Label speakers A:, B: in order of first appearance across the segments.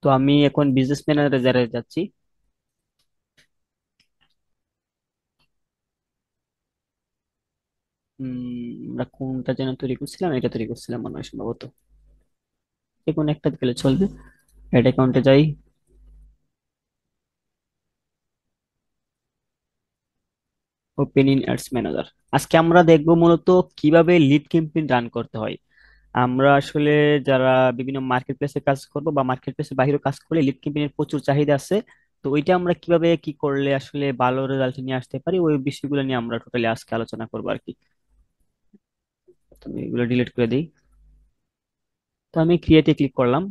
A: তো আমি এখন বিজনেস ম্যানেজারে যাচ্ছি। আমরা কোনটা যেন তৈরি করছিলাম, এটা তৈরি করছিলাম মনে হয় সম্ভবত। যে কোনো একটা গেলে চলবে। অ্যাড অ্যাকাউন্টে যাই। Open in ads manager. আজকে আমরা দেখবো মূলত কিভাবে লিড ক্যাম্পেইন রান করতে হয়। আমরা আসলে যারা বিভিন্ন মার্কেট প্লেসে কাজ করবো বা মার্কেট প্লেসের বাইরে কাজ করলে লিড ক্যাম্পেইনের প্রচুর চাহিদা আছে। তো ওইটা আমরা কিভাবে কি করলে আসলে ভালো রেজাল্ট নিয়ে আসতে পারি, ওই বিষয়গুলো নিয়ে আমরা টোটালি আজকে আলোচনা করবো আর কি। তো আমি এগুলো ডিলিট করে দিই। তো আমি ক্রিয়েটে ক্লিক করলাম।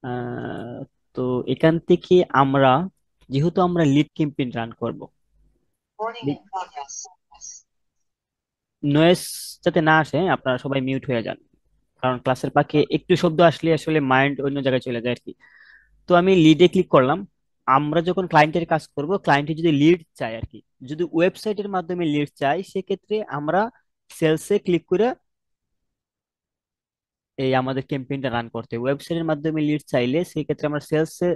A: আহ, তো এখান থেকে আমরা, যেহেতু আমরা লিড ক্যাম্পেইন রান করব, নয়েজ যাতে না আসে আপনারা সবাই মিউট হয়ে যান, কারণ ক্লাসের পাখে একটু শব্দ আসলে আসলে মাইন্ড অন্য জায়গায় চলে যায় আর কি। তো আমি লিডে ক্লিক করলাম। আমরা যখন ক্লায়েন্টের কাজ করব, ক্লায়েন্টে যদি লিড চাই আর কি, যদি ওয়েবসাইটের মাধ্যমে লিড চাই, সেক্ষেত্রে আমরা সেলসে ক্লিক করে এই আমাদের ক্যাম্পেইনটা রান করতে হবে। ওয়েবসাইটের মাধ্যমে লিড চাইলে সেক্ষেত্রে আমরা সেলসে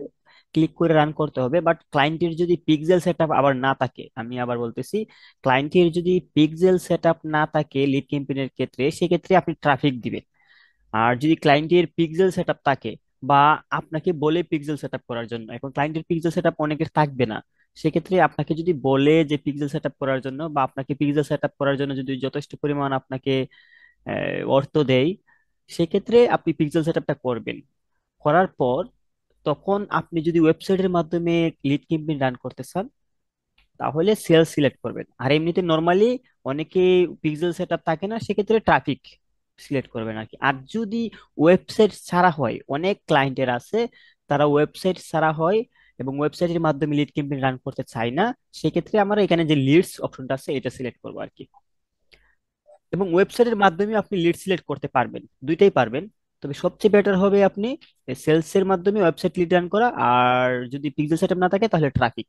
A: ক্লিক করে রান করতে হবে। বাট ক্লায়েন্টের যদি পিক্সেল সেটআপ আবার না থাকে, আমি আবার বলতেছি, ক্লায়েন্টের যদি পিক্সেল সেটআপ না থাকে লিড ক্যাম্পেইনের ক্ষেত্রে, সেক্ষেত্রে আপনি ট্রাফিক দিবেন। আর যদি ক্লায়েন্টের পিক্সেল সেটআপ থাকে, বা আপনাকে বলে পিক্সেল সেটআপ করার জন্য, এখন ক্লায়েন্টের পিক্সেল সেটআপ অনেকের থাকবে না, সেক্ষেত্রে আপনাকে যদি বলে যে পিক্সেল সেটআপ করার জন্য, বা আপনাকে পিক্সেল সেটআপ করার জন্য যদি যথেষ্ট পরিমাণ আপনাকে অর্থ দেয়, সেক্ষেত্রে আপনি পিক্সেল সেটআপটা করবেন। করার পর তখন আপনি যদি ওয়েবসাইটের মাধ্যমে লিড ক্যাম্পেইন রান করতে চান, তাহলে সেলস সিলেক্ট করবেন। আর এমনিতে নর্মালি অনেকে পিক্সেল সেটআপ থাকে না, সেক্ষেত্রে ট্রাফিক সিলেক্ট করবেন আর কি। আর যদি ওয়েবসাইট ছাড়া হয়, অনেক ক্লায়েন্টের আছে তারা ওয়েবসাইট ছাড়া হয় এবং ওয়েবসাইটের মাধ্যমে লিড ক্যাম্পেইন রান করতে চায় না, সেক্ষেত্রে আমরা এখানে যে লিডস অপশনটা আছে এটা সিলেক্ট করবো আর কি। এবং ওয়েবসাইটের মাধ্যমে আপনি লিড সিলেক্ট করতে পারবেন, দুইটাই পারবেন। তবে সবচেয়ে বেটার হবে আপনি সেলস এর মাধ্যমে ওয়েবসাইট লিড রান করা, আর যদি পিক্সেল সেটআপ না থাকে তাহলে ট্রাফিক।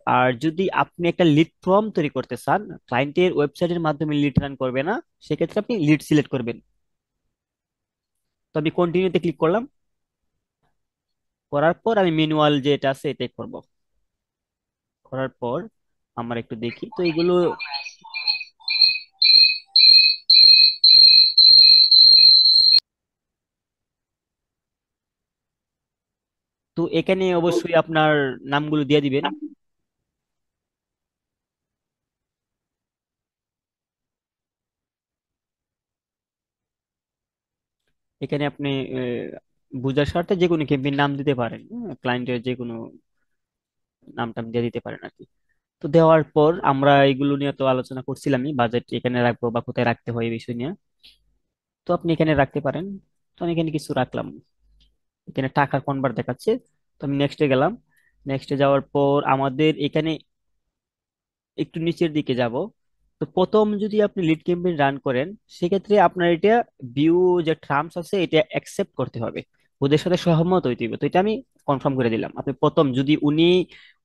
A: আর যদি আপনি একটা লিড ফর্ম তৈরি করতে চান, ক্লায়েন্টের ওয়েবসাইটের মাধ্যমে লিড রান করবে না, সেক্ষেত্রে আপনি লিড সিলেক্ট করবেন। তো আমি কন্টিনিউতে ক্লিক করলাম। করার পর আমি ম্যানুয়াল যেটা আছে এটাই করব। করার পর আমরা একটু দেখি তো এগুলো। তো এখানে অবশ্যই আপনার নামগুলো দিয়ে দিবেন। এখানে আপনি বুঝার স্বার্থে যে কোনো ক্যাম্পেইন নাম দিতে পারেন, ক্লায়েন্টের যে কোনো নাম টাম দিয়ে দিতে পারেন আর কি। তো দেওয়ার পর আমরা এগুলো নিয়ে তো আলোচনা করছিলামই, বাজেট এখানে রাখবো বা কোথায় রাখতে হয় এই বিষয় নিয়ে। তো আপনি এখানে রাখতে পারেন। তো আমি এখানে কিছু রাখলাম। এখানে টাকার কনভার্ট দেখাচ্ছে। তো আমি নেক্সটে গেলাম। নেক্সটে যাওয়ার পর আমাদের এখানে একটু নিচের দিকে যাব। তো প্রথম যদি আপনি লিড ক্যাম্পেইন রান করেন, সেক্ষেত্রে আপনার এটা ভিউ যে টার্মস আছে এটা অ্যাকসেপ্ট করতে হবে, ওদের সাথে সহমত হইতে হবে। তো এটা আমি কনফার্ম করে দিলাম। আপনি প্রথম যদি উনি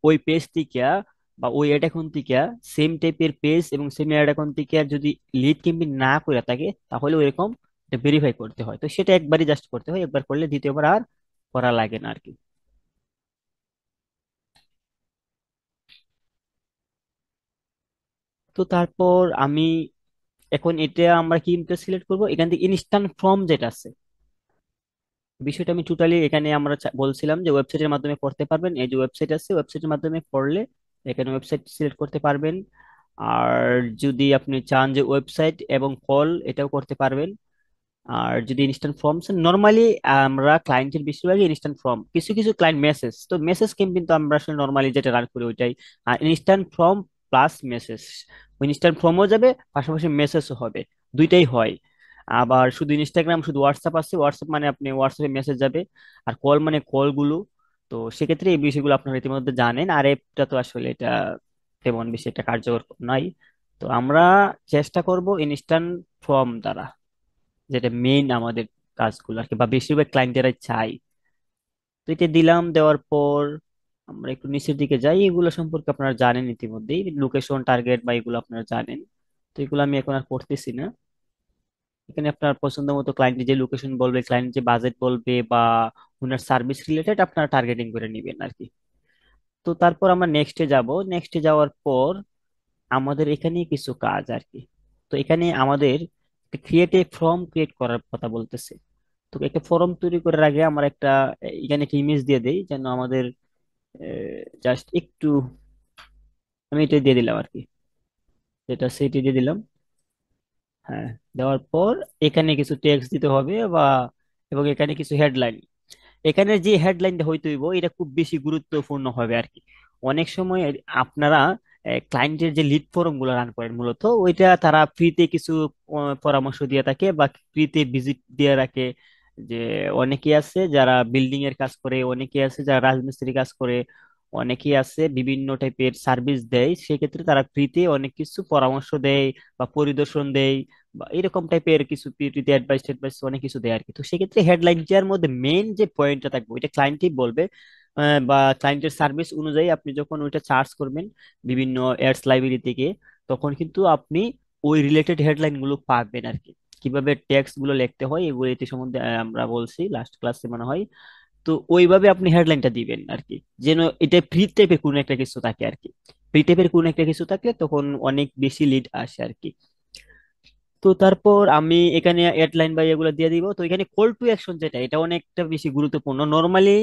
A: ওই পেজ থেকে বা ওই অ্যাড অ্যাকাউন্ট থেকে সেম টাইপের পেজ এবং সেম অ্যাড অ্যাকাউন্ট থেকে যদি লিড ক্যাম্পেইন না করে থাকে, তাহলে ওইরকম এটা ভেরিফাই করতে হয়। তো সেটা একবারই জাস্ট করতে হয়, একবার করলে দ্বিতীয়বার আর করা লাগে না আর কি। তো তারপর আমি এখন এটা আমরা কি সিলেক্ট করব, এখান থেকে ইনস্ট্যান্ট ফর্ম যেটা আছে, বিষয়টা আমি টোটালি এখানে আমরা বলছিলাম যে ওয়েবসাইটের মাধ্যমে করতে পারবেন। এই যে ওয়েবসাইট আছে, ওয়েবসাইটের মাধ্যমে করলে এখানে ওয়েবসাইট সিলেক্ট করতে পারবেন। আর যদি আপনি চান যে ওয়েবসাইট এবং কল, এটাও করতে পারবেন। আর যদি ইনস্ট্যান্ট ফর্মস, নর্মালি আমরা ক্লায়েন্টের বেশিরভাগই ইনস্ট্যান্ট ফর্ম, কিছু কিছু ক্লায়েন্ট মেসেজ, তো মেসেজ কিন্তু আমরা আসলে নর্মালি যেটা রান করি ওইটাই। আর instant form plus message, instant ফর্মও যাবে, পাশাপাশি মেসেজও হবে, দুইটাই হয়। আবার শুধু ইনস্টাগ্রাম, শুধু হোয়াটসঅ্যাপ আছে, হোয়াটসঅ্যাপ মানে আপনি হোয়াটসঅ্যাপে মেসেজ যাবে, আর কল মানে কলগুলো। তো সেক্ষেত্রে এই বিষয়গুলো আপনারা ইতিমধ্যে জানেন। আর অ্যাপটা তো আসলে এটা তেমন বেশি একটা কার্যকর নয়। তো আমরা চেষ্টা করব ইনস্ট্যান্ট ফর্ম দ্বারা, যেটা মেইন আমাদের কাজগুলো আর কি, বা বেশিরভাগ ক্লায়েন্টেরাই চাই। তো এটা দিলাম। দেওয়ার পর আমরা একটু নিচের দিকে যাই। এগুলো সম্পর্কে আপনারা জানেন ইতিমধ্যেই, লোকেশন টার্গেট বা এগুলো আপনারা জানেন। তো এগুলো আমি এখন আর করতেছি না। এখানে আপনার পছন্দ মতো ক্লায়েন্ট যে লোকেশন বলবে, ক্লায়েন্ট যে বাজেট বলবে, বা ওনার সার্ভিস রিলেটেড আপনারা টার্গেটিং করে নিবেন আর কি। তো তারপর আমরা নেক্সটে যাব। নেক্সটে যাওয়ার পর আমাদের এখানে কিছু কাজ আর কি। তো এখানে আমাদের ক্রিয়েট এ ফর্ম ক্রিয়েট করার কথা বলতেছে। তো একটা ফর্ম তৈরি করার আগে আমরা একটা এখানে একটা ইমেজ দিয়ে দেই যেন আমাদের জাস্ট একটু, আমি এটা দিয়ে দিলাম আর কি, এটা সেটি দিয়ে দিলাম। হ্যাঁ, দেওয়ার পর এখানে কিছু টেক্সট দিতে হবে বা, এবং এখানে কিছু হেডলাইন। এখানে যে হেডলাইনটা হইতে হইব এটা খুব বেশি গুরুত্বপূর্ণ হবে আর কি। অনেক সময় আপনারা ক্লায়েন্টের যে লিড ফর্ম গুলো রান করেন মূলত ওইটা তারা ফ্রিতে কিছু পরামর্শ দিয়ে থাকে বা ফ্রিতে ভিজিট দিয়ে রাখে। যে অনেকে আছে যারা বিল্ডিং এর কাজ করে, অনেকে আছে যারা রাজমিস্ত্রি কাজ করে, অনেকেই আছে বিভিন্ন টাইপের সার্ভিস দেয়, সেক্ষেত্রে তারা ফ্রিতে অনেক কিছু পরামর্শ দেয় বা পরিদর্শন দেয় বা এরকম টাইপের কিছু পিটিতে অ্যাডভাইস ট্যাডভাইস অনেক কিছু দেয় আর কি। তো সেক্ষেত্রে হেডলাইনটার মধ্যে মেইন যে পয়েন্টটা থাকবে ওইটা ক্লায়েন্টই বলবে। বা ক্লায়েন্টের সার্ভিস অনুযায়ী আপনি যখন ওইটা চার্জ করবেন বিভিন্ন অ্যাডস লাইব্রেরি থেকে, তখন কিন্তু আপনি ওই রিলেটেড হেডলাইন গুলো পাবেন আর কি। কিভাবে টেক্সট গুলো লিখতে হয় এগুলো এটি সম্বন্ধে আমরা বলছি লাস্ট ক্লাসে মনে হয়। তো ওইভাবে আপনি হেডলাইনটা দিবেন আর কি, যেন এটা ফ্রি টাইপের কোনো একটা কিছু থাকে আর কি। ফ্রি টাইপের কোনো একটা কিছু থাকলে তখন অনেক বেশি লিড আসে আর কি। তো তারপর আমি এখানে হেডলাইন বা এগুলো দিয়ে দিব। তো এখানে কল টু অ্যাকশন যেটা, এটা অনেকটা বেশি গুরুত্বপূর্ণ। নর্মালি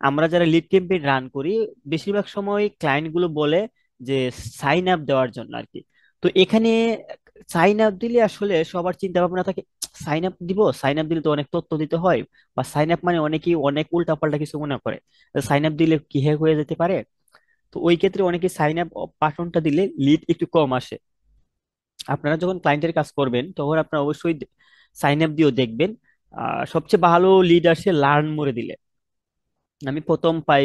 A: আমরা যারা লিড ক্যাম্পেইন রান করি বেশিরভাগ সময় ক্লায়েন্ট গুলো বলে যে সাইন আপ দেওয়ার জন্য আর কি। তো এখানে সাইন আপ দিলে আসলে সবার চিন্তা ভাবনা থাকে, সাইন আপ দিব, সাইন আপ দিলে তো অনেক তথ্য দিতে হয়, বা সাইন আপ মানে অনেকেই অনেক উল্টাপাল্টা কিছু মনে করে, সাইন আপ দিলে কি হ্যাক হয়ে যেতে পারে। তো ওই ক্ষেত্রে অনেকে সাইন আপ বাটনটা দিলে লিড একটু কম আসে। আপনারা যখন ক্লায়েন্টের কাজ করবেন তখন আপনারা অবশ্যই সাইন আপ দিয়েও দেখবেন। সবচেয়ে ভালো লিড আসে লার্ন মোরে দিলে। আমি প্রথম পাই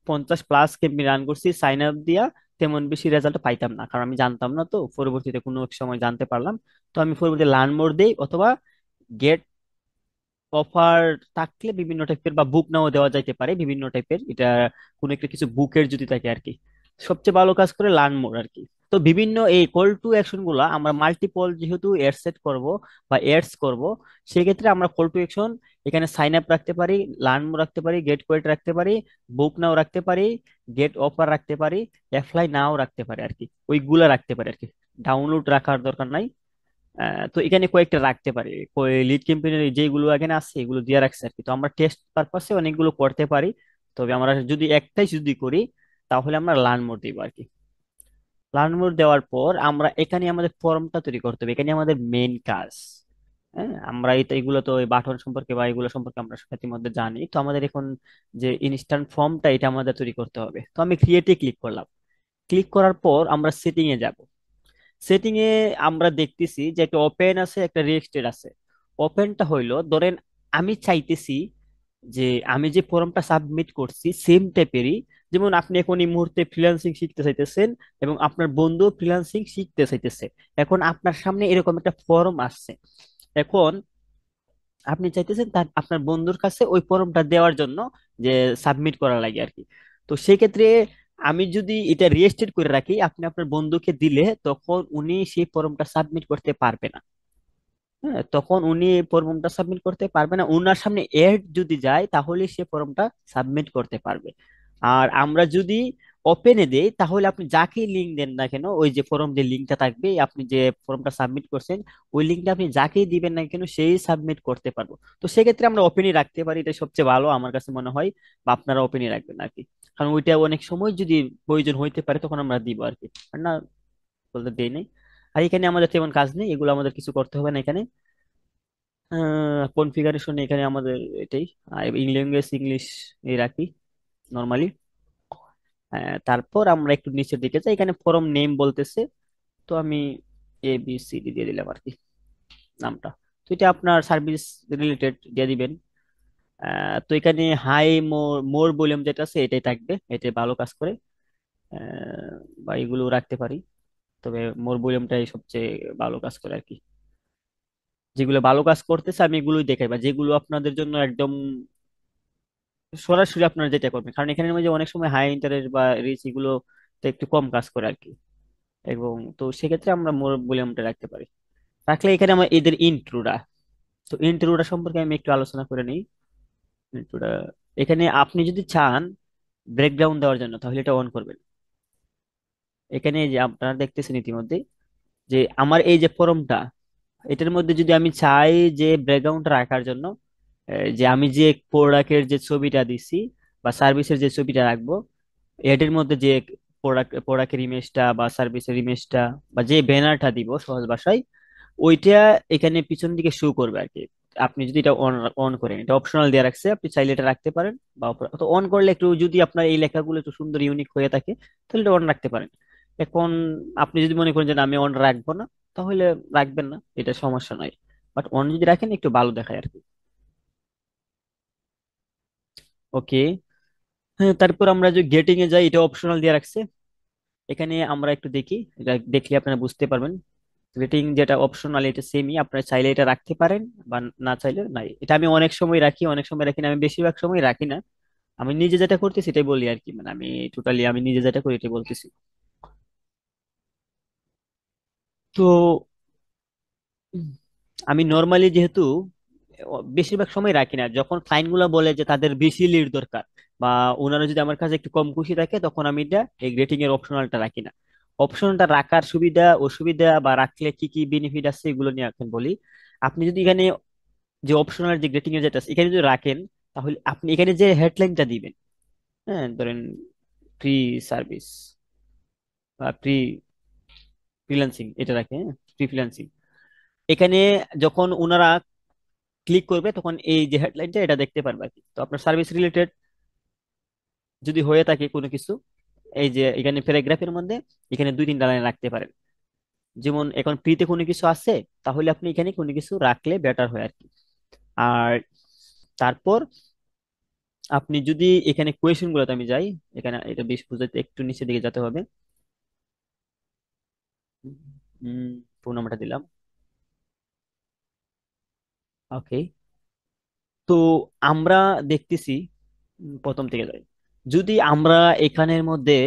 A: 50+ ক্যাম্পেইন রান করছি সাইন আপ দিয়া, তেমন বেশি রেজাল্ট পাইতাম না, কারণ আমি জানতাম না। তো পরবর্তীতে কোনো এক সময় জানতে পারলাম। তো আমি পরবর্তীতে লার্ন মোর দেই, অথবা গেট অফার থাকলে বিভিন্ন টাইপের বা বুক নাও দেওয়া যাইতে পারে বিভিন্ন টাইপের, এটা কোনো একটা কিছু বুকের যদি থাকে আর কি। সবচেয়ে ভালো কাজ করে লার্ন মোর আর কি। তো বিভিন্ন এই কল টু অ্যাকশন গুলা আমরা মাল্টিপল যেহেতু এড সেট করব বা এডস করব, সেক্ষেত্রে আমরা কল টু অ্যাকশন এখানে সাইন আপ রাখতে পারি, লার্ন মোর রাখতে পারি, গেট কোয়েট রাখতে পারি, বুক নাও রাখতে পারি, গেট অফার রাখতে পারি, অ্যাপ্লাই নাও রাখতে পারি আর কি। ওইগুলা রাখতে পারি আর কি, ডাউনলোড রাখার দরকার নাই। তো এখানে কয়েকটা রাখতে পারি, লিড ক্যাম্পেইনের যেগুলো এখানে আছে এগুলো দিয়ে রাখছে আর কি। তো আমরা টেস্ট পারপাসে অনেকগুলো করতে পারি, তবে আমরা যদি একটাই যদি করি তাহলে আমরা লার্ন মোড দিব আর কি। লার্ন মোড দেওয়ার পর আমরা এখানে আমাদের ফর্মটা তৈরি করতে হবে, এখানে আমাদের মেইন কাজ। হ্যাঁ, আমরা এগুলো তো বাটন সম্পর্কে বা এগুলো সম্পর্কে আমরা ইতিমধ্যে জানি। তো আমাদের এখন যে ইনস্ট্যান্ট ফর্মটা এটা আমাদের তৈরি করতে হবে। তো আমি ক্রিয়েটে ক্লিক করলাম। ক্লিক করার পর আমরা সেটিং এ যাব। সেটিং এ আমরা দেখতেছি যে একটা ওপেন আছে একটা রেজিস্টার্ড আছে। ওপেনটা হইলো ধরেন আমি চাইতেছি যে আমি যে ফর্মটা সাবমিট করছি সেম টাইপেরই, যেমন আপনি এখন এই মুহূর্তে ফ্রিল্যান্সিং শিখতে চাইতেছেন এবং আপনার বন্ধু ফ্রিল্যান্সিং শিখতে চাইতেছে। এখন আপনার সামনে এরকম একটা ফর্ম আসছে। এখন আপনি চাইতেছেন তার আপনার বন্ধুর কাছে ওই ফর্মটা দেওয়ার জন্য, যে সাবমিট করা লাগে আর কি। তো সেক্ষেত্রে আমি যদি এটা রেজিস্টার করে রাখি আপনি আপনার বন্ধুকে দিলে তখন উনি সেই ফর্মটা সাবমিট করতে পারবে না। হ্যাঁ, তখন উনি ফর্মটা সাবমিট করতে পারবে না, উনার সামনে এড যদি যায় তাহলে সে ফর্মটা সাবমিট করতে পারবে। আর আমরা যদি ওপেনে দেই তাহলে আপনি যাকেই লিঙ্ক দেন না কেন, ওই যে ফর্ম যে লিঙ্কটা থাকবে আপনি যে ফর্মটা সাবমিট করছেন ওই লিঙ্কটা আপনি যাকেই দিবেন না কেন সেই সাবমিট করতে পারবো। তো সেক্ষেত্রে আমরা ওপেনই রাখতে পারি, এটা সবচেয়ে ভালো আমার কাছে মনে হয়। বা আপনারা ওপেনই রাখবেন আর কি, কারণ ওইটা অনেক সময় যদি প্রয়োজন হইতে পারে তখন আমরা দিব আর কি। আর না বলতে দেই নাই। আর এখানে আমাদের তেমন কাজ নেই, এগুলো আমাদের কিছু করতে হবে না এখানে। কনফিগারেশন এখানে আমাদের এটাই, আর ল্যাঙ্গুয়েজ ইংলিশ এই রাখি নর্মালি। তারপর আমরা একটু নিচের দিকে যাই, এখানে ফরম নেম বলতেছে। তো আমি ABCD দিয়ে দিলাম আর কি নামটা। তো এটা আপনার সার্ভিস রিলেটেড দিয়ে দিবেন। তো এখানে হাই মোর মোর ভলিউম যেটা আছে এটাই থাকবে, এটাই ভালো কাজ করে। আহ, বা এগুলো রাখতে পারি, তবে মোর ভলিউমটাই সবচেয়ে ভালো কাজ করে আর কি। যেগুলো ভালো কাজ করতেছে আমি এগুলোই দেখাই, বা যেগুলো আপনাদের জন্য একদম সরাসরি আপনারা যেটা করবেন, কারণ এখানের মধ্যে অনেক সময় হাই ইন্টারেস্ট বা রিচ এগুলো তো একটু কম কাজ করে আর কি। এবং তো সেক্ষেত্রে আমরা মোর ভলিউমটা রাখতে পারি। রাখলে এখানে আমার এদের ইন্ট্রোটা, তো ইন্ট্রোটা সম্পর্কে আমি একটু আলোচনা করে নিই। ইন্ট্রোটা এখানে আপনি যদি চান ব্রেকডাউন দেওয়ার জন্য তাহলে এটা অন করবেন। এখানে যে আপনারা দেখতেছেন ইতিমধ্যে যে আমার এই যে ফর্মটা, এটার মধ্যে যদি আমি চাই যে ব্যাকগ্রাউন্ড রাখার জন্য, যে আমি যে প্রোডাক্টের যে ছবিটা দিছি বা সার্ভিসের যে ছবিটা রাখবো, এটার মধ্যে যে প্রোডাক্টের ইমেজটা বা সার্ভিসের ইমেজটা বা যে ব্যানারটা দিব সহজ ভাষায়, ওইটা এখানে পিছন দিকে শো করবে আর কি। আপনি যদি এটা অন অন করেন, এটা অপশনাল দিয়ে রাখছে, আপনি চাইলে এটা রাখতে পারেন। বা তো অন করলে একটু যদি আপনার এই লেখাগুলো একটু সুন্দর ইউনিক হয়ে থাকে তাহলে এটা অন রাখতে পারেন। এখন আপনি যদি মনে করেন যে না, আমি অন রাখবো না, তাহলে রাখবেন না, এটা সমস্যা নাই। বাট অন যদি রাখেন একটু ভালো দেখায় আর কি। ওকে। হ্যাঁ, তারপর আমরা যে গেটিং এ যাই, এটা অপশনাল দিয়ে রাখছে। এখানে আমরা একটু দেখি, এটা দেখলে আপনারা বুঝতে পারবেন। রেটিং যেটা অপশনাল, এটা সেমই, আপনারা চাইলে এটা রাখতে পারেন বা না চাইলে নাই। এটা আমি অনেক সময় রাখি, অনেক সময় রাখি না, আমি বেশিরভাগ সময় রাখি না। আমি নিজে যেটা করতেছি সেটাই বলি আর কি, মানে আমি টোটালি আমি নিজে যেটা করি এটাই বলতেছি। তো উম, আমি নর্মালি যেহেতু বেশিরভাগ সময় রাখি না, যখন ক্লায়েন্ট গুলো বলে যে তাদের বেশি লিড দরকার বা ওনারা যদি আমার কাছে একটু কম খুশি থাকে, তখন আমি এটা এই রেটিং এর অপশনালটা রাখি না। অপশনালটা রাখার সুবিধা অসুবিধা বা রাখলে কি কি বেনিফিট আছে এগুলো নিয়ে এখন বলি। আপনি যদি এখানে যে অপশনাল যে রেটিং এর যেটা আছে, এখানে যদি রাখেন, তাহলে আপনি এখানে যে হেডলাইনটা দিবেন, হ্যাঁ ধরেন ফ্রি সার্ভিস বা ফ্রি ফ্রিল্যান্সিং, এটা রাখে, হ্যাঁ ফ্রি ফ্রিল্যান্সিং। এখানে যখন ওনারা ক্লিক করবে তখন এই যে হেডলাইনটা এটা দেখতে পারবে আর কি। তো আপনার সার্ভিস রিলেটেড যদি হয়ে থাকে কোনো কিছু, এই যে এখানে প্যারাগ্রাফের মধ্যে এখানে দুই তিনটা লাইন রাখতে পারেন। যেমন এখন ফ্রিতে কোনো কিছু আছে, তাহলে আপনি এখানে কোনো কিছু রাখলে বেটার হয় আর কি। আর তারপর আপনি যদি এখানে কোয়েশ্চেন গুলোতে আমি যাই, এখানে এটা বেশ বুঝাতে একটু নিচের দিকে যেতে হবে। ফোন নাম্বারটা দিলাম। ওকে। তো আমরা দেখতেছি, প্রথম থেকে যাই। যদি আমরা এখানের মধ্যে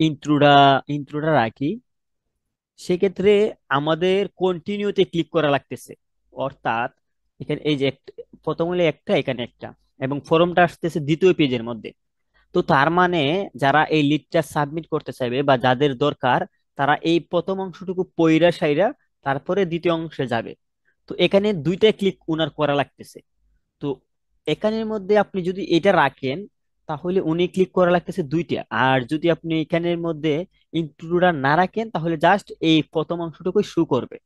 A: ইন্ট্রোডা ইন্ট্রোডা রাখি, সেক্ষেত্রে আমাদের কন্টিনিউতে ক্লিক করা লাগতেছে। অর্থাৎ এখানে এই যে প্রথম হলে একটা, এখানে একটা, এবং ফর্মটা আসতেছে দ্বিতীয় পেজের মধ্যে। তো তার মানে যারা এই লিডটা সাবমিট করতে চাইবে বা যাদের দরকার, তারা এই প্রথম অংশটুকু পইরা সাইরা তারপরে দ্বিতীয় অংশে যাবে। তো এখানে দুইটা ক্লিক উনার করা লাগতেছে। তো এখানের মধ্যে আপনি যদি এটা রাখেন, তাহলে উনি ক্লিক করা লাগতেছে দুইটা। আর যদি আপনি এখানের মধ্যে ইনক্লুডার না রাখেন, তাহলে জাস্ট এই প্রথম অংশটুকু শো করবে।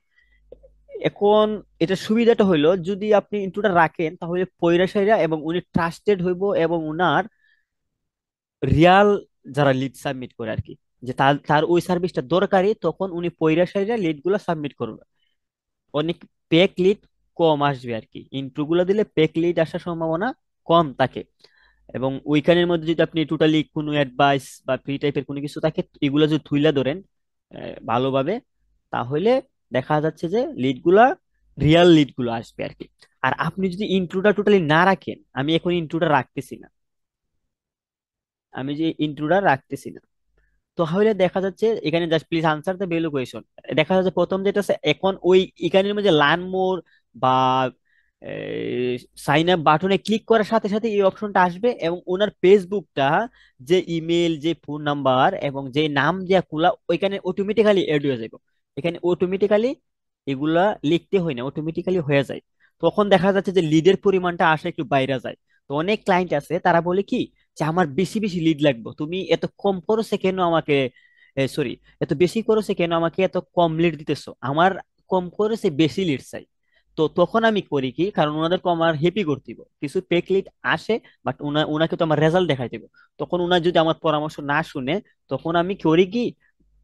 A: এখন এটা সুবিধাটা হইলো, যদি আপনি ইনক্লুডার রাখেন তাহলে পয়রা সাইরা এবং উনি ট্রাস্টেড হইব, এবং উনার রিয়াল যারা লিড সাবমিট করে আর কি, যে তার তার ওই সার্ভিসটা দরকারি, তখন উনি পয়রা সাইরা লিড গুলো সাবমিট করবে। অনেক পেক লিড কম আসবে আর কি, ইন্ট্রো গুলো দিলে পেক লিড আসার সম্ভাবনা কম থাকে। এবং ওইখানের মধ্যে যদি আপনি টোটালি কোনো অ্যাডভাইস বা ফ্রি টাইপের কোনো কিছু থাকে, এগুলো যদি তুইলা ধরেন ভালোভাবে, তাহলে দেখা যাচ্ছে যে লিড গুলা রিয়াল লিড গুলো আসবে আর কি। আর আপনি যদি ইন্ট্রোটা টোটালি না রাখেন, আমি এখন ইন্ট্রোটা রাখতেছি না, আমি যে ইন্ট্রোটা রাখতেছি না, তাহলে দেখা যাচ্ছে এখানে just please answer the value question. দেখা যাচ্ছে প্রথম যেটা আছে, এখন ওই এখানের মধ্যে লার্ন মোর বা সাইন আপ বাটনে ক্লিক করার সাথে সাথে এই অপশনটা আসবে, এবং ওনার ফেসবুকটা, যে ইমেল, যে ফোন নাম্বার এবং যে নাম দিয়া খোলা, ওইখানে অটোমেটিক্যালি এড হয়ে যাবে। এখানে অটোমেটিক্যালি এগুলা লিখতে হয় না, অটোমেটিক্যালি হয়ে যায়। তখন দেখা যাচ্ছে যে লিডের পরিমাণটা আসে একটু বাইরে যায়। তো অনেক ক্লায়েন্ট আছে তারা বলে কি, যে আমার বেশি বেশি লিড লাগবে, তুমি এত কম খরচে কেন আমাকে, সরি, এত বেশি খরচে কেন আমাকে এত কম লিড দিতেছো, আমার কম খরচে বেশি লিড চাই। তো তখন আমি করি কি, কারণ ওনাদেরকে আমার হ্যাপি করতে দিব, কিছু পেক লিড আসে, বাট ওনাকে তো আমার রেজাল্ট দেখাই দিব। তখন ওনার যদি আমার পরামর্শ না শুনে, তখন আমি করি কি,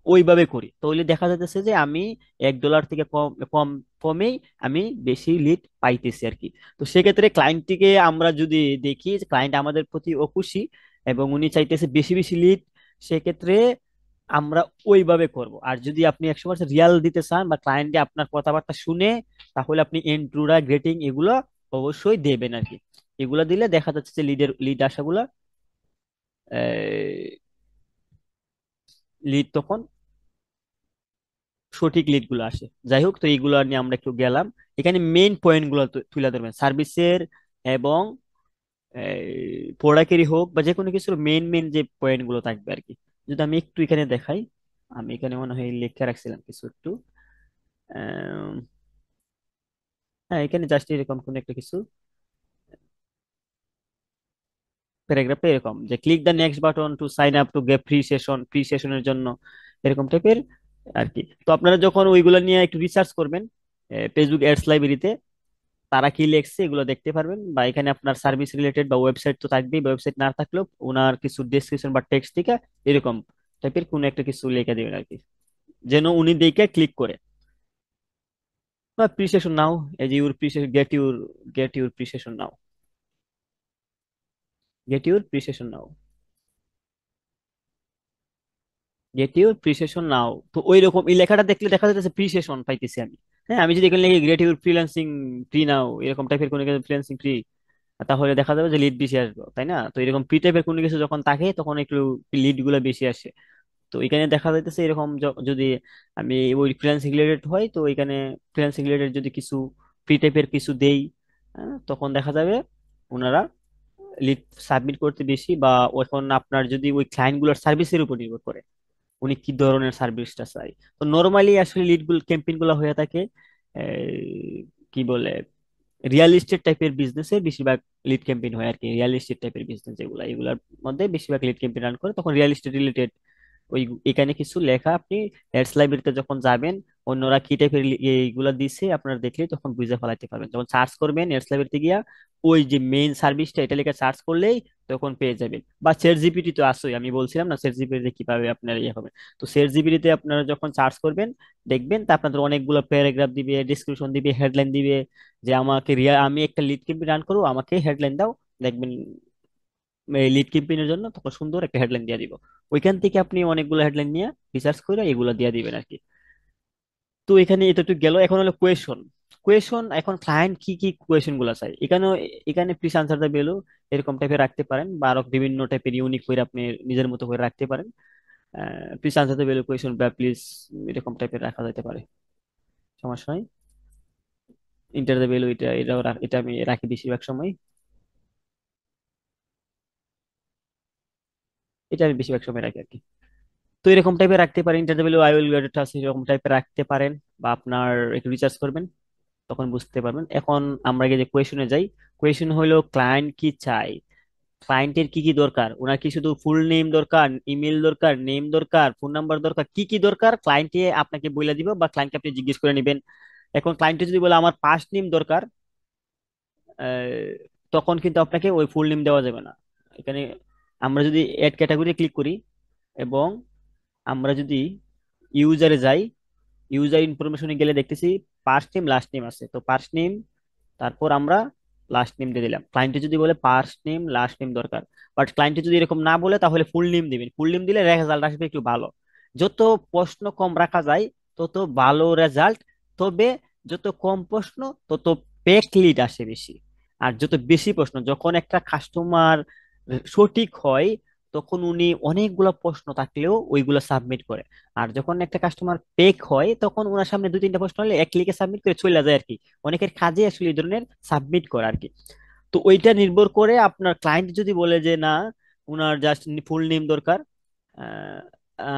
A: ওইভাবে করি, তাহলে দেখা যাচ্ছে যে আমি $1 থেকে কম কম কমেই আমি বেশি লিড পাইতেছি আর কি। তো সেক্ষেত্রে ক্লায়েন্টটিকে আমরা যদি দেখি যে ক্লায়েন্ট আমাদের প্রতি অখুশি এবং উনি চাইতেছে বেশি বেশি লিড, সেক্ষেত্রে আমরা ওইভাবে করব। আর যদি আপনি 100% রিয়াল দিতে চান বা ক্লায়েন্টে আপনার কথাবার্তা শুনে, তাহলে আপনি এন্ট্রুরা গ্রেটিং এগুলো অবশ্যই দেবেন আর কি। এগুলো দিলে দেখা যাচ্ছে যে লিড আসাগুলা লিড তখন সঠিক লিড গুলো আসে। যাই হোক, তো এইগুলো নিয়ে আমরা একটু গেলাম। এখানে মেইন পয়েন্ট গুলো তুলে ধরবেন সার্ভিসের, এবং প্রোডাক্টেরই হোক বা যে কোনো কিছুর মেইন মেইন যে পয়েন্ট গুলো থাকবে আর কি। যদি আমি একটু এখানে দেখাই, আমি এখানে মনে হয় লিখে রাখছিলাম কিছু একটু। আম, হ্যাঁ, এখানে জাস্ট এরকম কোন একটা কিছু প্যারাগ্রাফে এরকম যে click the next button to sign up to get free session, free সেশনের জন্য, এরকম টাইপের আর কি। তো আপনারা যখন ওইগুলো নিয়ে একটু রিসার্চ করবেন ফেসবুক অ্যাডস লাইব্রেরিতে, তারা কি লিখছে এগুলো দেখতে পারবেন। বা এখানে আপনার সার্ভিস রিলেটেড বা ওয়েবসাইট তো থাকবেই, ওয়েবসাইট না থাকলেও ওনার কিছু ডেসক্রিপশন বা টেক্সট থেকে এরকম টাইপের কোন একটা কিছু লিখে দিবেন আর কি, যেন উনি দেখে ক্লিক করে। বা প্রিসেশন নাও, এই যে your precision, get your precision now, get your precision now, get your precision now. তো ওই রকম এই লেখাটা দেখলে দেখা যাচ্ছে প্রিসেশন পাইতেছি আমি। হ্যাঁ, আমি যদি এখানে লিখি get your freelancing free now, এরকম টাইপের কোনো ফ্রিল্যান্সিং ফ্রি, তাহলে দেখা যাবে যে লিড বেশি আসবে, তাই না? তো এরকম প্রি টাইপের কোনো কিছু যখন থাকে তখন একটু লিড গুলো বেশি আসে। তো এখানে দেখা যাইতেছে এরকম যদি আমি ওই ফ্রিল্যান্সিং রিলেটেড হয়, তো এখানে ফ্রিল্যান্সিং রিলেটেড যদি কিছু প্রি টাইপের কিছু দেই, তখন দেখা যাবে ওনারা লিড সাবমিট করতে বেশি। বা এখন আপনার যদি ওই ক্লায়েন্ট গুলোর সার্ভিসের উপর নির্ভর করে উনি কি ধরনের সার্ভিসটা চাই। তো নর্মালি আসলে লিড গুলো ক্যাম্পেইন গুলো হয়ে থাকে কি বলে রিয়েল এস্টেট টাইপের বিজনেসে বেশিরভাগ লিড ক্যাম্পেইন হয় আর কি। রিয়েল এস্টেট টাইপের বিজনেস যেগুলো, এগুলোর মধ্যে বেশিরভাগ লিড ক্যাম্পেইন রান করে, তখন রিয়েল এস্টেট রিলেটেড ওই এখানে কিছু লেখা আপনি অ্যাডস লাইব্রেরিতে যখন যাবেন, অন্যরা কি টাইপের এইগুলা দিছে আপনারা দেখলে তখন বুঝে ফেলাইতে পারবেন। যখন সার্চ করবেন অ্যাডস লাইব্রেরিতে গিয়া ওই যে মেইন সার্ভিসটা এটা লেখা সার্চ করলেই তখন পেয়ে যাবেন। বা চ্যাট জিপিটি তো আছেই, আমি বলছিলাম না চ্যাট জিপিটিতে কিভাবে আপনার ইয়ে হবে। তো চ্যাট জিপিটিতে আপনারা যখন সার্চ করবেন দেখবেন তা আপনাদের অনেকগুলো প্যারাগ্রাফ দিবে, ডিসক্রিপশন দিবে, হেডলাইন দিবে, যে আমাকে আমি একটা লিড ক্যাম্পেইন রান করবো, আমাকে হেডলাইন দাও। দেখবেন লিড ক্যাম্পেইনের জন্য তখন সুন্দর একটা হেডলাইন দিয়ে দিব। ওইখান থেকে আপনি অনেকগুলো হেডলাইন নিয়ে রিসার্চ করে এগুলো দিয়ে দিবেন আর কি। তো এখানে এতটুকু গেল। এখন হলো কোয়েশন। কোয়েশন, এখন ক্লায়েন্ট কি কি কোয়েশন গুলো চাই এখানেও, এখানে প্লিজ আনসার দা বেলো এরকম টাইপের রাখতে পারেন, বা আরো বিভিন্ন টাইপের ইউনিক করে আপনি নিজের মতো করে রাখতে পারেন। Please answer the below question বা প্লিজ, এরকম টাইপের রাখা যেতে পারে, সমস্যা নাই। ইন্টার দা বেলো, এটা আমি রাখি বেশিরভাগ সময়, এটা আমি বেশিরভাগ সময় রাখি আর কি। তো এরকম টাইপের রাখতে পারেন, interview I will get touch, এরকম টাইপের রাখতে পারেন। বা আপনার একটু রিসার্চ করবেন, তখন বুঝতে পারবেন। এখন আমরা গিয়ে যে কোয়েশনে যাই, কোয়েশন হলো ক্লায়েন্ট কি চাই, ক্লায়েন্টের কি কি দরকার, ওনার কি শুধু ফুল নেম দরকার, ইমেল দরকার, নেম দরকার, ফোন নাম্বার দরকার, কি কি দরকার ক্লায়েন্টে আপনাকে বলে দিব বা ক্লায়েন্টকে আপনি জিজ্ঞেস করে নেবেন। এখন ক্লায়েন্টে যদি বলে আমার ফার্স্ট নেম দরকার, আহ, তখন কিন্তু আপনাকে ওই ফুল নেম দেওয়া যাবে না। এখানে আমরা যদি এড ক্যাটাগরি ক্লিক করি এবং আমরা যদি ইউজারে যাই, ইউজার ইনফরমেশনে গেলে দেখতেছি ফার্স্ট নেম লাস্ট নেম আছে। তো ফার্স্ট নেম, তারপর আমরা লাস্ট নেম দিয়ে দিলাম। ক্লায়েন্টে যদি বলে ফার্স্ট নেম লাস্ট নেম দরকার, বাট ক্লায়েন্টে যদি এরকম না বলে তাহলে ফুল নেম দিবেন। ফুল নেম দিলে রেজাল্ট আসবে একটু ভালো। যত প্রশ্ন কম রাখা যায় তত ভালো রেজাল্ট। তবে যত কম প্রশ্ন তত পেক লিড আসে বেশি। আর যত বেশি প্রশ্ন, যখন একটা কাস্টমার সঠিক হয় তখন উনি অনেকগুলো প্রশ্ন থাকলেও ওইগুলো সাবমিট করে। আর যখন একটা কাস্টমার পেক হয় তখন ওনার সামনে দুই তিনটা প্রশ্ন হলে এক ক্লিকে সাবমিট করে চলে যায় আর কি। অনেকের কাজে আসলে এই ধরনের সাবমিট করা আর কি। তো ওইটা নির্ভর করে আপনার ক্লায়েন্ট যদি বলে যে না, উনার জাস্ট ফুল নেম দরকার, আহ,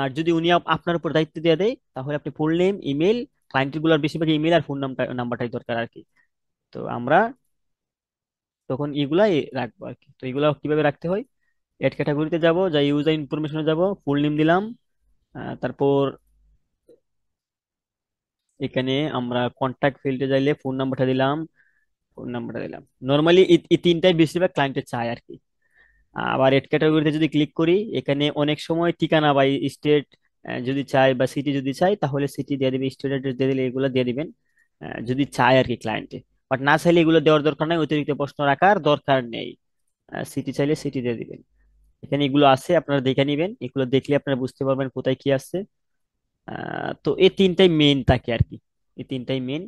A: আর যদি উনি আপনার উপর দায়িত্ব দিয়ে দেয় তাহলে আপনি ফুল নেম, ইমেল, ক্লায়েন্ট গুলোর বেশিরভাগ ইমেল আর ফোন নাম্বারটাই দরকার আর কি। তো আমরা তখন এগুলাই রাখবো আর কি। তো এগুলা কিভাবে রাখতে হয়, এড ক্যাটাগরিতে যাব, যাই ইউজার ইনফরমেশনে যাব, ফুল নেম দিলাম, তারপর এখানে আমরা কন্ট্যাক্ট ফিল্ডে যাইলে ফোন নাম্বারটা দিলাম, ফোন নাম্বারটা দিলাম। নর্মালি এই তিনটাই বেশিরভাগ ক্লায়েন্টের চায় আর কি। আবার এড ক্যাটাগরিতে যদি ক্লিক করি, এখানে অনেক সময় ঠিকানা বা স্টেট যদি চাই বা সিটি যদি চাই তাহলে সিটি দিয়ে দিবে, স্টেট অ্যাড্রেস দিয়ে দিলে এগুলো দিয়ে দিবেন যদি চায় আর কি ক্লায়েন্টে। বাট না চাইলে এগুলো দেওয়ার দরকার নাই, অতিরিক্ত প্রশ্ন রাখার দরকার নেই। সিটি চাইলে সিটি দিয়ে দিবেন। এখানে এগুলো আছে, আপনারা দেখে নিবেন, এগুলো দেখলে আপনারা বুঝতে পারবেন কোথায় কি আছে। তো এই তিনটাই মেইন থাকে আর কি, এই তিনটাই মেইন।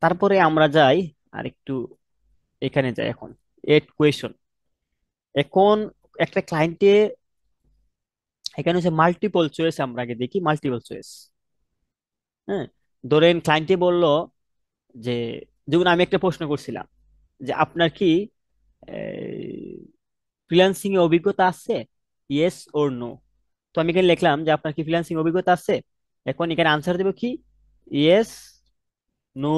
A: তারপরে আমরা যাই আর একটু, এখানে যাই এখন এড কোয়েশন। এখন একটা ক্লায়েন্টে, এখানে হচ্ছে মাল্টিপল চয়েস, আমরা আগে দেখি মাল্টিপল চয়েস। হ্যাঁ, ধরেন ক্লায়েন্টে বলল যে, যেমন আমি একটা প্রশ্ন করছিলাম যে আপনার কি ফ্রিল্যান্সিং এ অভিজ্ঞতা আছে, ইয়েস ওর নো। তো আমি এখানে লিখলাম যে আপনার কি ফ্রিল্যান্সিং অভিজ্ঞতা আছে। এখন এখানে আনসার দেবো কি, ইয়েস, নো।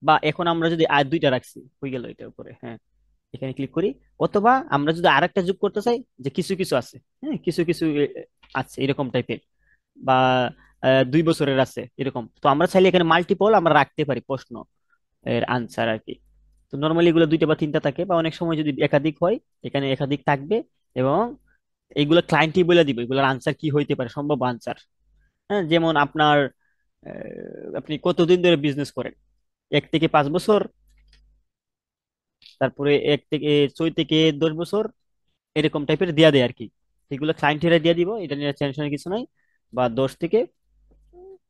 A: বা এখন আমরা যদি আর দুইটা রাখছি, হয়ে গেল এটার উপরে, হ্যাঁ, এখানে ক্লিক করি। অথবা আমরা যদি আরেকটা যোগ করতে চাই, যে কিছু কিছু আছে, হ্যাঁ কিছু কিছু আছে এরকম টাইপের, বা 2 বছরের আছে এরকম, তো আমরা চাইলে এখানে মাল্টিপল আমরা রাখতে পারি প্রশ্ন এর আনসার আর কি। তো নর্মালি এগুলো দুইটা বা তিনটা থাকে, বা অনেক সময় যদি একাধিক হয়, এখানে একাধিক থাকবে। এবং এইগুলো ক্লায়েন্টই বলে দিবে এগুলোর আনসার কি হইতে পারে, সম্ভব আনসার। হ্যাঁ, যেমন আপনার আপনি কতদিন ধরে বিজনেস করেন, 1 থেকে 5 বছর, তারপরে 1 থেকে 6 থেকে 10 বছর, এরকম টাইপের দিয়া দেয় আর কি। এগুলো ক্লায়েন্টেরা দিয়ে দিব, এটা নিয়ে টেনশনের কিছু নাই। বা 10 থেকে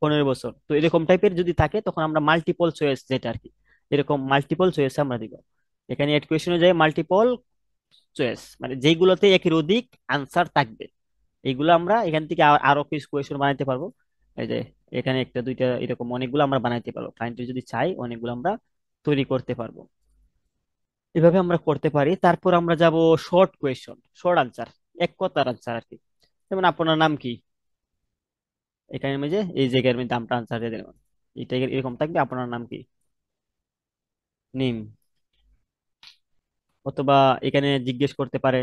A: 15 বছর, তো এরকম টাইপের যদি থাকে তখন আমরা মাল্টিপল চয়েস যেটা আর কি, এরকম মাল্টিপল চয়েস আমরা দিব। এখানে এড কোয়েশনে যায় মাল্টিপল চয়েস, মানে যেইগুলোতে একের অধিক আনসার থাকবে, এইগুলো আমরা এখান থেকে আরো কিছু কোয়েশন বানাইতে পারবো। এই যে এখানে একটা দুইটা এরকম অনেকগুলো আমরা বানাইতে পারবো, ক্লায়েন্টের যদি চাই অনেকগুলো আমরা তৈরি করতে পারবো। এভাবে আমরা করতে পারি। তারপর আমরা যাব শর্ট কোয়েশন, শর্ট আনসার, এক কথার আনসার আর কি। যেমন আপনার নাম কি, এখানে মধ্যে এই জায়গার মধ্যে আমরা আনসার দিয়ে দিলাম, এটা এরকম থাকবে, আপনার নাম কি, নিম। অথবা এখানে জিজ্ঞেস করতে পারে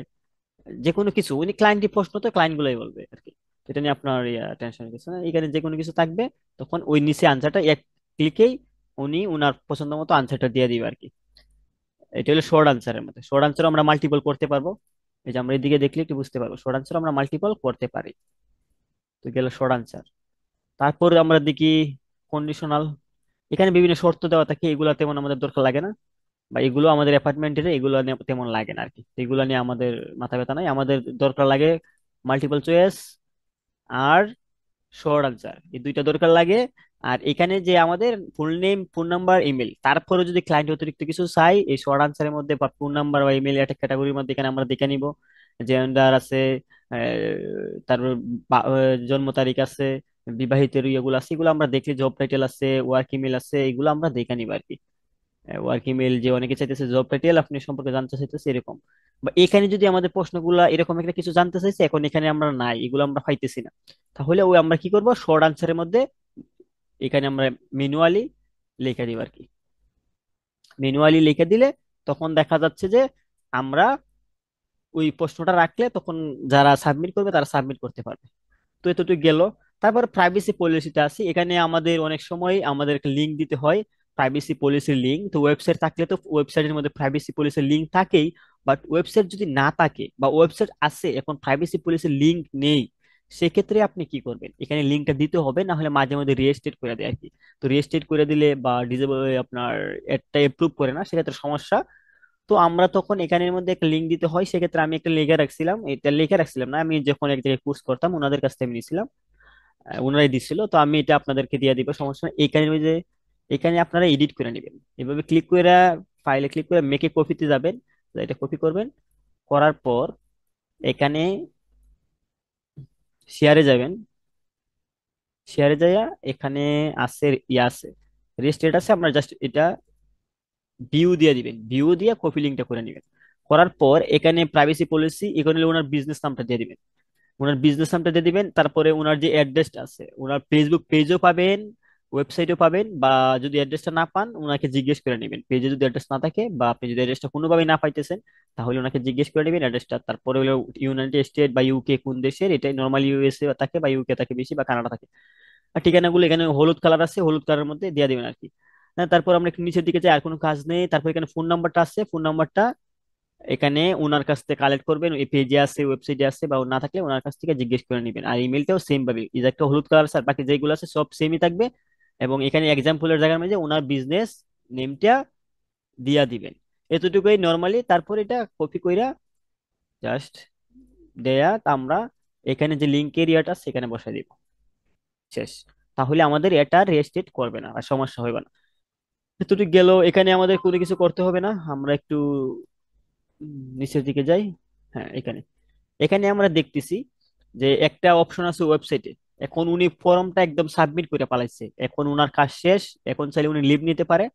A: যে কোনো কিছু, উনি ক্লায়েন্টই প্রশ্ন, তো ক্লায়েন্ট গুলাই বলবে আর কি। এটা নিয়ে আপনার টেনশন কিছু না, এখানে যে কোনো কিছু থাকবে, তখন ওই নিচে আনসারটা এক ক্লিকেই উনি উনার পছন্দ মতো আনসারটা দিয়ে দিবে আর কি। এটা হলো শর্ট আনসারের মধ্যে। শর্ট আনসার আমরা মাল্টিপল করতে পারবো, এই যে আমরা এদিকে দেখলে একটু বুঝতে পারবো, শর্ট আনসার আমরা মাল্টিপল করতে পারি। তো গেল শর্ট আনসার। তারপর আমরা দেখি কন্ডিশনাল। এখানে বিভিন্ন শর্ত দেওয়া থাকে, এগুলো তেমন আমাদের দরকার লাগে না, বা এগুলো আমাদের অ্যাপার্টমেন্টের এগুলো নিয়ে তেমন লাগে না আর কি, এগুলো নিয়ে আমাদের মাথা ব্যথা নাই। আমাদের দরকার লাগে মাল্টিপল চয়েস আর শর্ট আনসার, এই দুইটা দরকার লাগে। আর এখানে যে আমাদের full name, phone number, email, তারপরে যদি ক্লায়েন্ট অতিরিক্ত কিছু চাই এই শর্ট আনসারের মধ্যে, বা ফোন নাম্বার বা ইমেল একটা ক্যাটাগরির মধ্যে, এখানে আমরা দেখে নিব। জেন্ডার আছে, তারপর জন্ম তারিখ আছে, বিবাহিতের ইয়েগুলো আছে, এগুলো আমরা দেখলে, জব টাইটেল আছে, ওয়ার্ক ইমেল আছে, এগুলো আমরা দেখে নিব আর কি। ওয়ার্ক ইমেল, যে অনেকে চাইতেছে জব টাইটেল আপনি সম্পর্কে জানতে চাইতেছে এরকম। বা এখানে যদি আমাদের প্রশ্নগুলা এরকম একটা কিছু জানতে চাইছে, এখন এখানে আমরা নাই, এগুলো আমরা পাইতেছি না, তাহলে ওই আমরা কি করব, শর্ট আনসারের মধ্যে এখানে আমরা ম্যানুয়ালি লিখে দিব আর কি। ম্যানুয়ালি লিখে দিলে তখন দেখা যাচ্ছে যে আমরা ওই প্রশ্নটা রাখলে তখন যারা সাবমিট করবে তারা সাবমিট করতে পারবে। তো এতটুকু গেল। তারপর প্রাইভেসি পলিসিতে আসি, এখানে আমাদের অনেক সময় আমাদের একটা লিঙ্ক দিতে হয়, প্রাইভেসি পলিসির লিঙ্ক। তো ওয়েবসাইট থাকলে তো ওয়েবসাইটের মধ্যে প্রাইভেসি পলিসির লিঙ্ক থাকেই, বাট ওয়েবসাইট যদি না থাকে, বা ওয়েবসাইট আছে এখন প্রাইভেসি পলিসির লিঙ্ক নেই, সেক্ষেত্রে আপনি কি করবেন, এখানে লিঙ্কটা দিতে হবে, না হলে মাঝে মধ্যে রিস্টেট করে দেয় আর কি। তো রিস্টেট করে দিলে বা ডিজেবল আপনার একটা এপ্রুভ করে না, সেক্ষেত্রে সমস্যা। তো আমরা তখন এখানের মধ্যে একটা লিঙ্ক দিতে হয়, সেক্ষেত্রে আমি একটা লিখে রাখছিলাম, এটা লিখে রাখছিলাম না, আমি যখন এক জায়গায় কোর্স করতাম ওনাদের কাছ থেকে আমি নিয়েছিলাম, ওনারাই দিছিল, তো আমি এটা আপনাদেরকে দিয়ে দিব, সমস্যা নেই। এখানে ওই যে এখানে আপনারা এডিট করে নেবেন, এভাবে ক্লিক করে ফাইলে ক্লিক করে মেকে কপিতে যাবেন, তো এটা কপি করবেন, করার পর এখানে শেয়ারে যাবেন, শেয়ারে যাইয়া এখানে আছে ইয়ে আছে, রেজিস্ট্রেট আছে, আপনার জাস্ট এটা ভিউ দিয়ে দিবেন, ভিউ দিয়ে কপি লিঙ্কটা করে নেবেন। করার পর এখানে প্রাইভেসি পলিসি, এখানে ওনার বিজনেস নামটা দিয়ে দিবেন, ওনার বিজনেস নামটা দিয়ে দিবেন। তারপরে ওনার যে অ্যাড্রেসটা আছে, ওনার ফেসবুক পেজও পাবেন, ওয়েবসাইটও পাবেন, বা যদি অ্যাড্রেসটা না পান ওনাকে জিজ্ঞেস করে নেবেন, পেজে যদি অ্যাড্রেস না থাকে, বা আপনি যদি অ্যাড্রেসটা কোনোভাবেই না পাইতেছেন, তাহলে ওনাকে জিজ্ঞেস করে নেবেন অ্যাড্রেসটা। তারপরে হলো ইউনাইটেড স্টেট বা ইউকে কোন দেশের, এটা নর্মালি ইউএসএ থাকে বা ইউকে থাকে বেশি, বা কানাডা থাকে। আর ঠিকানাগুলো এখানে হলুদ কালার আছে, হলুদ কালারের মধ্যে দিয়ে দিবেন আর কি। হ্যাঁ, তারপর আমরা একটু নিচের দিকে যাই, আর কোনো কাজ নেই। তারপর এখানে ফোন নাম্বারটা আছে, ফোন নাম্বারটা এখানে ওনার কাছ থেকে কালেক্ট করবেন, এই পেজে আছে, ওয়েবসাইটে আছে, বা না থাকলে ওনার কাছ থেকে জিজ্ঞেস করে নেবেন। আর ইমেলটাও সেম ভাবে, এই যে একটা হলুদ কালার স্যার, বাকি যেগুলো আছে সব সেমই থাকবে। এবং এখানে এক্সাম্পলের জায়গার মধ্যে ওনার বিজনেস নেমটা দিয়া দিবেন, এতটুকুই নর্মালি। তারপর এটা কপি কইরা জাস্ট দেয়া, তা আমরা এখানে যে লিঙ্কের ইয়াটা সেখানে বসাই দিব, শেষ। তাহলে আমাদের এটা রেস্ট্রিক্ট করবে না আর সমস্যা হবে না। এতটুকু গেল, এখানে আমাদের কোনো কিছু করতে হবে না। আমরা একটু নিচের দিকে যাই। হ্যাঁ, এখানে এখানে আমরা দেখতেছি যে একটা অপশন আছে ওয়েবসাইটে, এখন উনি ফর্মটা একদম সাবমিট করে পালাইছে, এখন উনার কাজ শেষ, এখন চাইলে উনি লিভ নিতে পারে,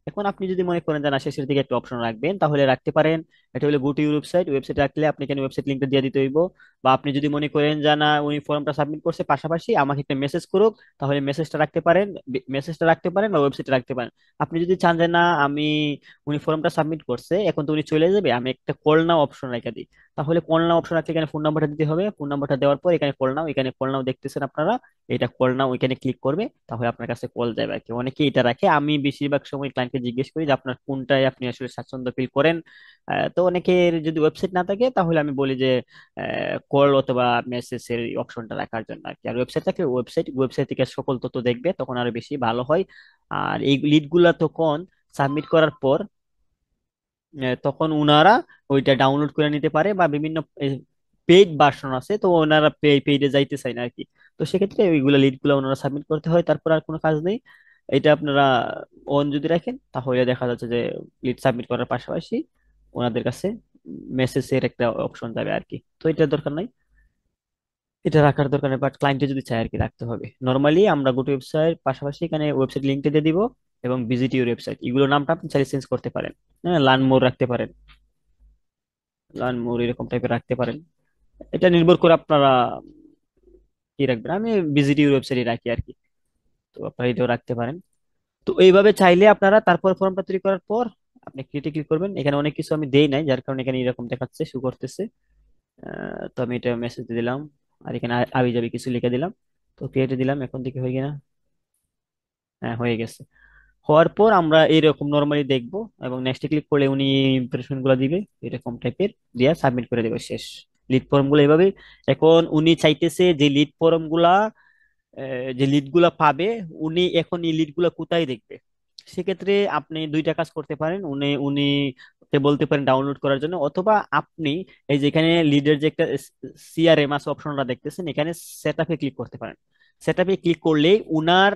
A: এখন আপনি যদি মনে করেন যে না শেষের দিকে একটা অপশন রাখবেন, তাহলে রাখতে পারেন। এটা হলো গো টু ওয়েবসাইট, ওয়েবসাইট রাখলে আপনি এখানে ওয়েবসাইট লিঙ্কটা দিয়ে দিতে হইব। বা আপনি যদি মনে করেন যে না উনি ফর্মটা সাবমিট করছে পাশাপাশি আমাকে একটা মেসেজ করুক, তাহলে মেসেজটা রাখতে পারেন। মেসেজটা রাখতে পারেন বা ওয়েবসাইটে রাখতে পারেন। আপনি যদি চান যে না আমি, উনি ফর্মটা সাবমিট করছে এখন তো উনি চলে যাবে, আমি একটা কল নাও অপশন রেখে দিই, তাহলে কল নাও অপশন রাখলে এখানে ফোন নাম্বারটা দিতে হবে। ফোন নাম্বারটা দেওয়ার পর এখানে কল নাও, এখানে কল নাও দেখতেছেন আপনারা, এটা কল নাও ওইখানে ক্লিক করবে, তাহলে আপনার কাছে কল যাবে আর কি। অনেকে এটা রাখে, আমি বেশিরভাগ সময় ক্লায়েন্টকে জিজ্ঞেস করি যে আপনার কোনটায় আপনি আসলে স্বাচ্ছন্দ্য ফিল করেন। তো অনেকের যদি ওয়েবসাইট না থাকে তাহলে আমি বলি যে কল অথবা মেসেজের অপশনটা রাখার জন্য আর কি। আর ওয়েবসাইট থাকলে ওয়েবসাইট থেকে সকল তথ্য দেখবে, তখন আরো বেশি ভালো হয়। আর এই লিড গুলা তখন সাবমিট করার পর তখন উনারা ওইটা ডাউনলোড করে নিতে পারে, বা বিভিন্ন পেইড ভার্সন আছে, তো ওনারা পেইডে যাইতে চায় না আর কি। তো সেক্ষেত্রে ওইগুলো লিড গুলো ওনারা সাবমিট করতে হয়, তারপর আর কোনো কাজ নেই। এটা আপনারা অন যদি রাখেন তাহলে দেখা যাচ্ছে যে লিড সাবমিট করার পাশাপাশি ওনাদের কাছে মেসেজের একটা অপশন যাবে আর কি। তো এটা দরকার নাই, এটা রাখার দরকার নেই, বাট ক্লায়েন্টে যদি চায় আর কি রাখতে হবে। নর্মালি আমরা গোটো ওয়েবসাইট পাশাপাশি এখানে ওয়েবসাইট লিঙ্কটা দিয়ে দিব, এবং ভিজিট ইউর ওয়েবসাইট এগুলো নামটা আপনি চাইলে চেঞ্জ করতে পারেন। হ্যাঁ, লার্ন মোর রাখতে পারেন, লার্ন মোর এরকম টাইপের রাখতে পারেন। এটা নির্ভর করে আপনারা কি রাখবেন। আমি ভিজিট ইউর ওয়েবসাইটে রাখি আর কি, তো আপনারা এটাও রাখতে পারেন। তো এইভাবে চাইলে আপনারা তারপর ফর্মটা তৈরি করার পর আপনি ক্রিয়েটে ক্লিক করবেন। এখানে অনেক কিছু আমি দেই নাই, যার কারণে এখানে এরকম দেখাচ্ছে, শু করতেছে। তো আমি এটা মেসেজ দিয়ে দিলাম, আর এখানে আবি যাবি কিছু লিখে দিলাম। তো ক্রিয়েটে দিলাম, এখন থেকে হয়ে গেনা। হ্যাঁ, হয়ে গেছে। হওয়ার পর আমরা এরকম নর্মালি দেখবো, এবং নেক্সট ক্লিক করলে উনি ইমপ্রেশন গুলো দিবে এরকম টাইপের, দিয়া সাবমিট করে দেবে, শেষ। লিড ফর্ম গুলো এইভাবে। এখন উনি চাইতেছে যে লিড ফর্ম গুলা, যে লিড গুলা পাবে, উনি এখন এই লিড গুলা কোথায় দেখবে। সেক্ষেত্রে আপনি দুইটা কাজ করতে পারেন, উনি উনি কে বলতে পারেন ডাউনলোড করার জন্য, অথবা আপনি এই যে এখানে লিডের যে একটা সিআরএম আছে অপশনটা দেখতেছেন, এখানে সেট আপে ক্লিক করতে পারেন। সেট আপে ক্লিক করলেই উনার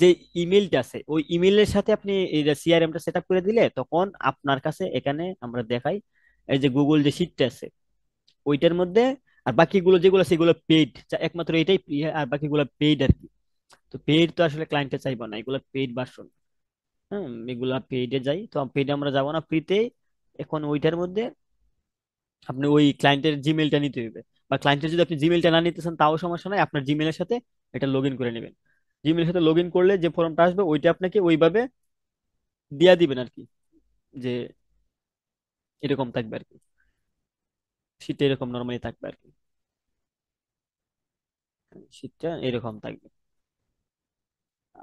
A: যে ইমেলটা আছে ওই ইমেলের সাথে আপনি এই যে সিআরএমটা সেট আপ করে দিলে, তখন আপনার কাছে এখানে আমরা দেখাই এই যে গুগল যে শিটটা আছে ওইটার মধ্যে, আর বাকিগুলো যেগুলো সেগুলো পেইড, একমাত্র এটাই free, আর বাকিগুলো পেইড আর কি। তো পেইড তো আসলে ক্লায়েন্টে চাইবো না, এগুলো পেইড ভার্সন। হ্যাঁ, এগুলা পেইডে যাই, তো পেইডে আমরা যাবো না, ফ্রিতে। এখন ওইটার মধ্যে আপনি ওই ক্লায়েন্টের জিমেলটা নিতে হবে, বা ক্লায়েন্টের যদি আপনি জিমেলটা না নিতে চান তাও সমস্যা নাই, আপনার জিমেলের সাথে এটা লগ ইন করে নেবেন। জিমেলের সাথে লগ ইন করলে যে ফর্মটা আসবে ওইটা আপনাকে ওইভাবে দিয়া দিবেন আর কি, যে এরকম থাকবে আর কি, শীটটা এরকম নর্মালি থাকবে আর কি, শীটটা এরকম থাকবে।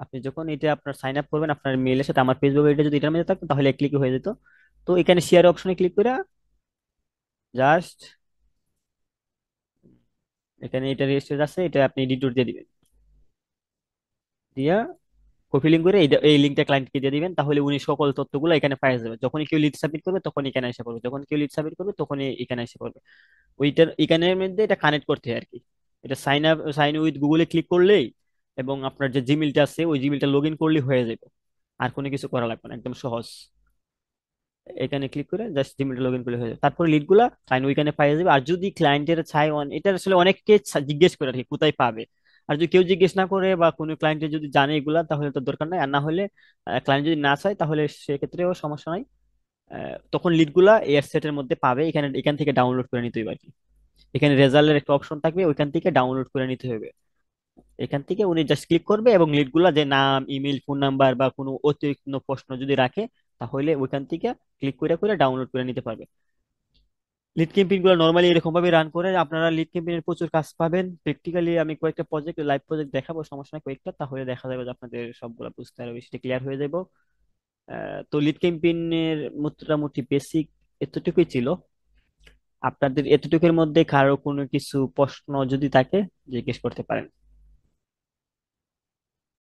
A: আপনি যখন এটা আপনার সাইন আপ করবেন আপনার মেইলের সাথে, আমার ফেসবুক এটা যদি এটার মধ্যে থাকতো তাহলে ক্লিক হয়ে যেত। তো এখানে শেয়ার অপশনে ক্লিক করে জাস্ট এখানে এটা রেজিস্টার আছে, এটা আপনি এডিটর দিয়ে দিবেন, দিয়া কপি লিঙ্ক করে এই লিঙ্কটা ক্লায়েন্টকে দিয়ে দিবেন, তাহলে উনি সকল তথ্যগুলো এখানে পাই যাবে। যখনই কেউ লিড সাবমিট করবে তখন এখানে এসে পড়বে, যখন কেউ লিড সাবমিট করবে তখনই এখানে এসে পড়বে। ওইটার এখানের মধ্যে এটা কানেক্ট করতে হয় আর কি। এটা সাইন উইথ গুগলে ক্লিক করলেই, এবং আপনার যে জিমেলটা আছে ওই জিমেলটা লগ ইন করলেই হয়ে যাবে। আর কোনো কিছু করা লাগবে না, একদম সহজ। এখানে ক্লিক করে জাস্ট জিমেলটা লগ ইন করলে হয়ে যাবে, তারপর লিড গুলা ক্লায়েন্ট ওইখানে পাই যাবে। আর যদি ক্লায়েন্টের চাই এটা আসলে অনেককে জিজ্ঞেস করে আর কি কোথায় পাবে। আর যদি কেউ জিজ্ঞেস না করে বা কোনো ক্লায়েন্টে যদি জানে এগুলা তাহলে তো দরকার নাই, আর না হলে ক্লায়েন্ট যদি না চায় তাহলে সেক্ষেত্রেও সমস্যা নাই। তখন লিড গুলা এয়ার সেটের মধ্যে পাবে, এখান থেকে ডাউনলোড করে নিতে হবে আর কি। এখানে রেজাল্টের একটা অপশন থাকবে, ওইখান থেকে ডাউনলোড করে নিতে হবে। এখান থেকে উনি জাস্ট ক্লিক করবে, এবং লিড গুলা যে নাম ইমেল ফোন নাম্বার বা কোনো অতিরিক্ত প্রশ্ন যদি রাখে, তাহলে ওইখান থেকে ক্লিক করে করে ডাউনলোড করে নিতে পারবে। লিড ক্যাম্পেইন গুলো নর্মালি এরকম ভাবে রান করে, আপনারা লিড ক্যাম্পেইনের প্রচুর কাজ পাবেন। প্র্যাকটিক্যালি আমি কয়েকটা প্রজেক্ট লাইভ প্রজেক্ট দেখাবো, সমস্যা নাই কয়েকটা, তাহলে দেখা যাবে যে আপনাদের সবগুলো বুঝতে আরো বেশি ক্লিয়ার হয়ে যাবো। তো লিড ক্যাম্পেইনের মোটামুটি বেসিক এতটুকুই ছিল। আপনাদের এতটুকুর মধ্যে কারো কোনো কিছু প্রশ্ন যদি থাকে জিজ্ঞেস করতে পারেন।